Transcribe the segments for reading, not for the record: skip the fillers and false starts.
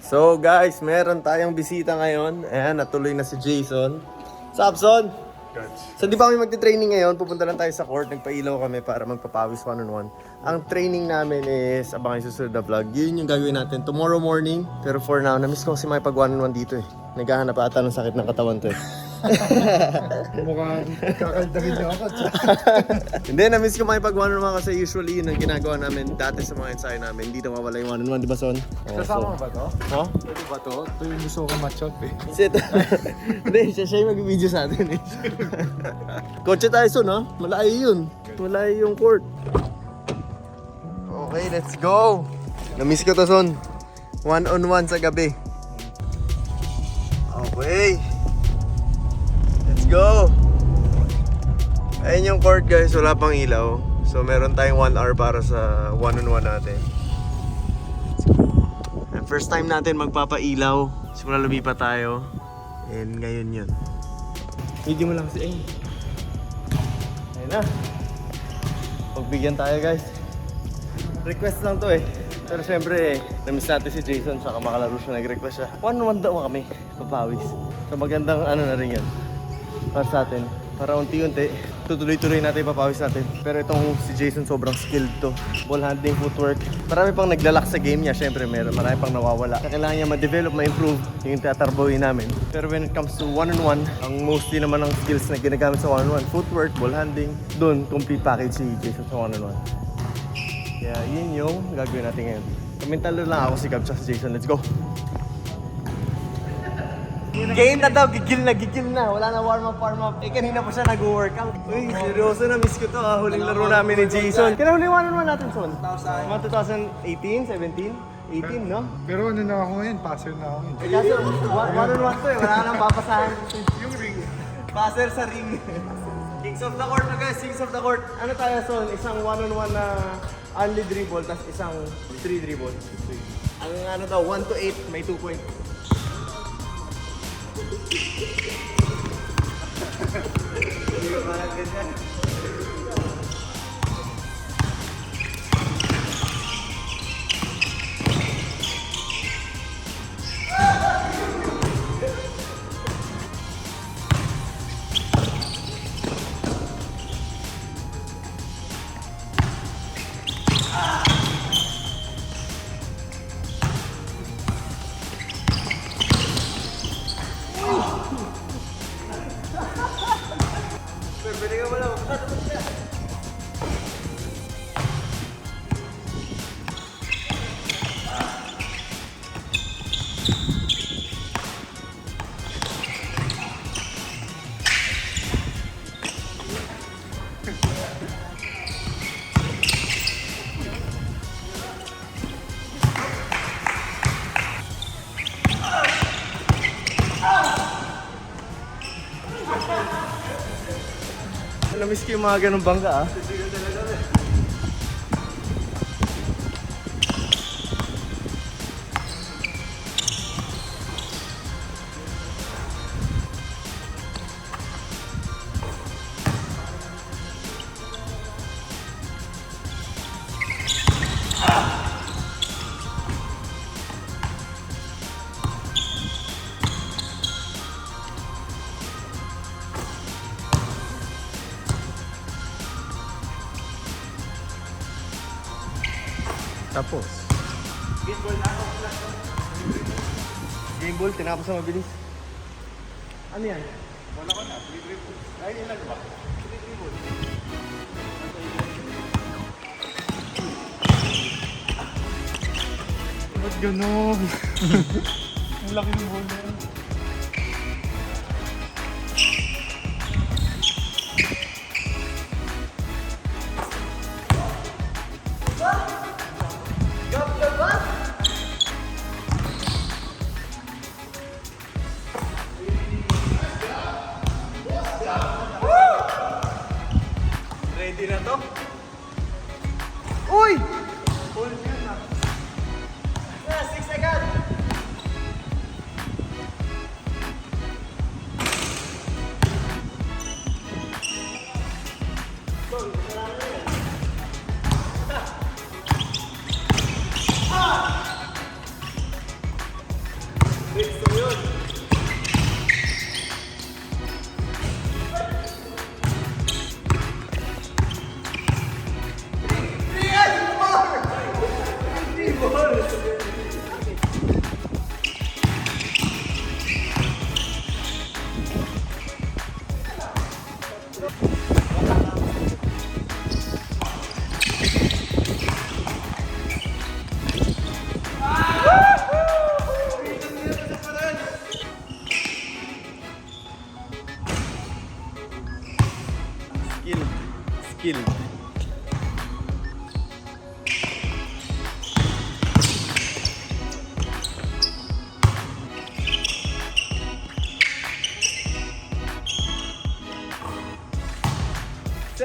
So guys, meron tayong bisita ngayon. Ayan, natuloy na si Jason. Sapson! So di ba kami magte-training ngayon? Pupunta lang tayo sa court. Nagpailaw kami para magpapawis one-on-one. Ang training namin is, abang yung susunod na vlog. Yun yung gagawin natin tomorrow morning. Pero for now, namiss ko kasi may pag one-on-one dito eh. Naghahanap ata ng sakit ng katawan to eh. Mukhang kakaldagin niyo ako. Hindi, namiss ko makipag one-on-one kasi usually yun ang ginagawa namin dati sa mga ensayo namin. Hindi na mawala yung one-on-one, di ba Son? Kasama mo ba to? Ha? Pwede ba to? Ito yung gusto ko match-up eh. Shit. Hindi, siya yung mag-video sa atin eh. Kotse tayo Son ha? Malayo yun. Malayo yung court. Okay, let's go. Namiss ko to Son. One-on-one sa gabi. Okay. Let's go! Ayun yung court guys, wala pang ilaw. So meron tayong 1 hour para sa one-on-one natin. And first time natin magpapailaw. Simula lumipat tayo. And ngayon yun. Video mo lang kasi ayun na. Pagbigyan tayo guys. Request lang to eh. Pero syempre, namiss natin si Jason, saka makalaro siya, nag-request siya. One-on-one daw kami, papawis. So magandang ano na rin yan para sa atin. Para unti-unti, tutuloy-tuloy natin papawis natin. Pero itong si Jason sobrang skilled to. Ball handling, footwork. Marami pang naglalak sa game niya, syempre marami pang nawawala. Kailangan niya ma-develop, ma-improve yung tatarbohin namin. Pero when it comes to one-on-one, ang mostly naman ng skills na ginagamit sa one-on-one, footwork, ball handling, doon complete package si Jason sa one-on-one. Kaya yun yung gagawin natin ngayon. Kamintalo lang ako si Gab at si Jason. Let's go! Game na daw, gigil na. Wala na warm up. Eh kanina pa siya nag-workout. Uy, seryoso na, miss ko to ha. Huling laro namin ni Jason. Kailan huling one-on-one natin, Son? Mga 2018, 17, 18, no? Pero ano na ako ngayon? Passer na ako ngayon. Eh kaso, one-on-one to eh. Wala nang papasahan. Yung ring. Passer sa ring. Kings of the court na guys, Kings of the court. Ano tayo, Son? Isang one-on-one na only dribble, tapos isang 3 dribble. Ang ano daw, 1 to 8, may 2 point. Hindi ko parang ganyan. Pwede ka wala. Namiss ko yung mga ganong bangga ah. Tapos game ball na ako. Game ball, tinapos na mabilis. Ano yan? Wala ko na. 3 dribble. Ay, ilan ba? 3 dribble. Ba't ganon? Ang laki ng ball na yan. Ready na to? Uy! Ball yan ah. 6 agad!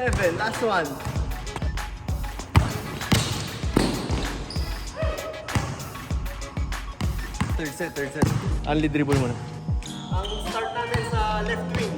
7, last one. Third set. Only dribble muna. Ang start natin sa left wing.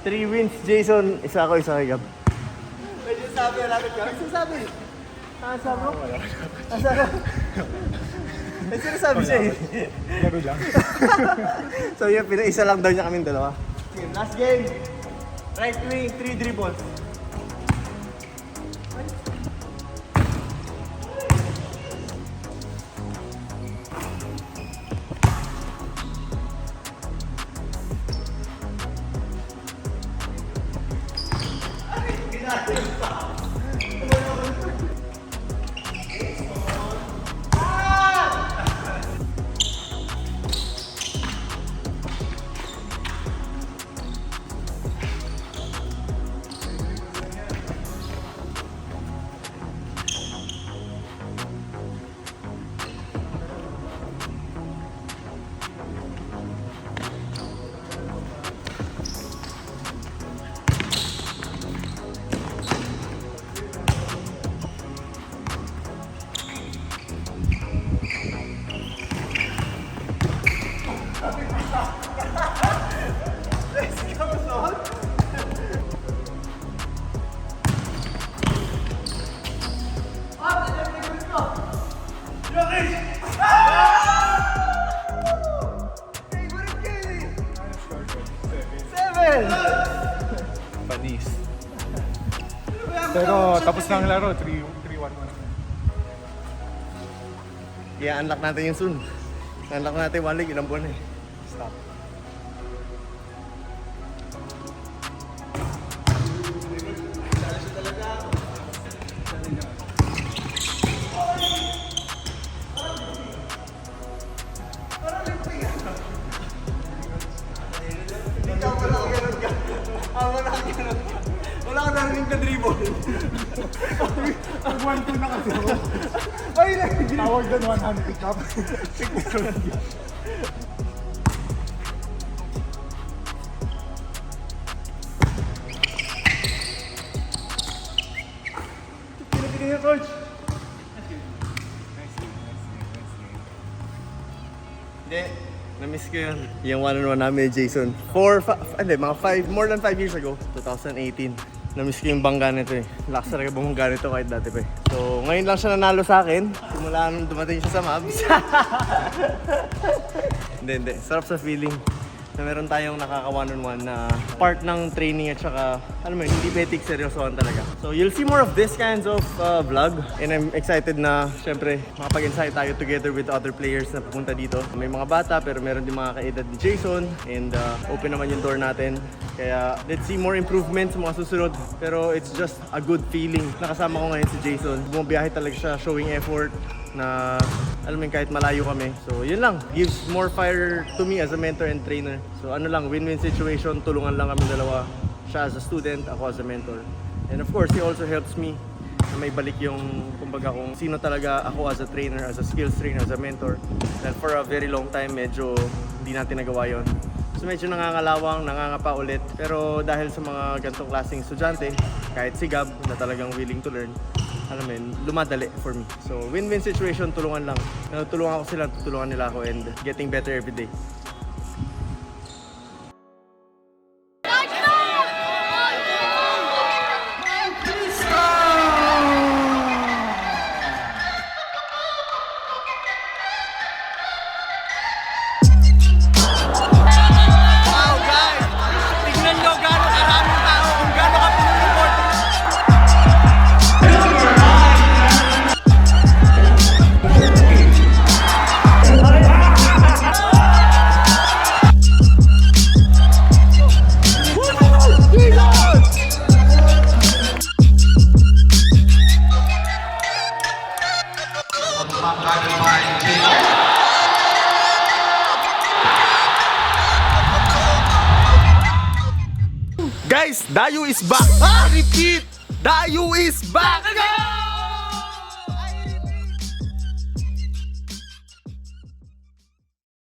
Three wins, Jason. Isa ako, isa kay Gab. Medyo sabi, natin ka. Sabi. Sabi mo? Sabi. May sinasabi siya eh. Laro lang. So yun, isa lang daw niya kaming dalawa. Last game. Right wing, 3 dribbles. Panis. Pero tapos na ang laro, 3-1 mo na. Kaya unlock natin yung soon. Unlock natin 1 league, ilang buwan eh. Stop. Talaga. narinig na dribble. Nag-1-2 na kasi ako. Ay, Tawag doon 100 pick up. pinapigay niya, coach. Hindi, na-miss ko yun. Yung one-on-one namin, Jason. More than 5 years ago, 2018. Na-miss ko yung bangga nito eh. Lakas talaga bumangga nito kahit dati pa eh. So, ngayon lang siya nanalo sa akin. Simula nung dumating siya sa Mavs. Hindi. Sarap sa feeling na meron tayong nakaka one-on-one na part ng training at saka, alam mo yun, hindi betik, seryosohan talaga. So you'll see more of this kinds of vlog and I'm excited na syempre makapag-insight tayo together with other players na pupunta dito. May mga bata pero meron din mga kaedad ni Jason and open naman yung door natin. Kaya let's see more improvements sa mga susunod. Pero it's just a good feeling. Nakasama ko ngayon si Jason. Bumabiyahe talaga siya, showing effort na alam mo yun, kahit malayo kami. So yun lang, gives more fire to me as a mentor and trainer. So ano lang, win-win situation, tulungan lang kami dalawa. Siya as a student, ako as a mentor. And of course, he also helps me na may balik yung kumbaga kung sino talaga ako as a trainer, as a skills trainer, as a mentor. And for a very long time, medyo hindi natin nagawa yun. So medyo nangangalawang, nangangapa ulit. Pero dahil sa mga ganitong klaseng estudyante, kahit si Gab na talagang willing to learn, alam mo yun, lumadali for me. So win-win situation, tulungan lang. Tulungan ako sila, tutulungan nila ako and getting better every day. Wow guys! Tignan nyo gaano karaming tao kung gaano ka pinuliport. Guys, Dayo is back! Repeat! Dayo is back!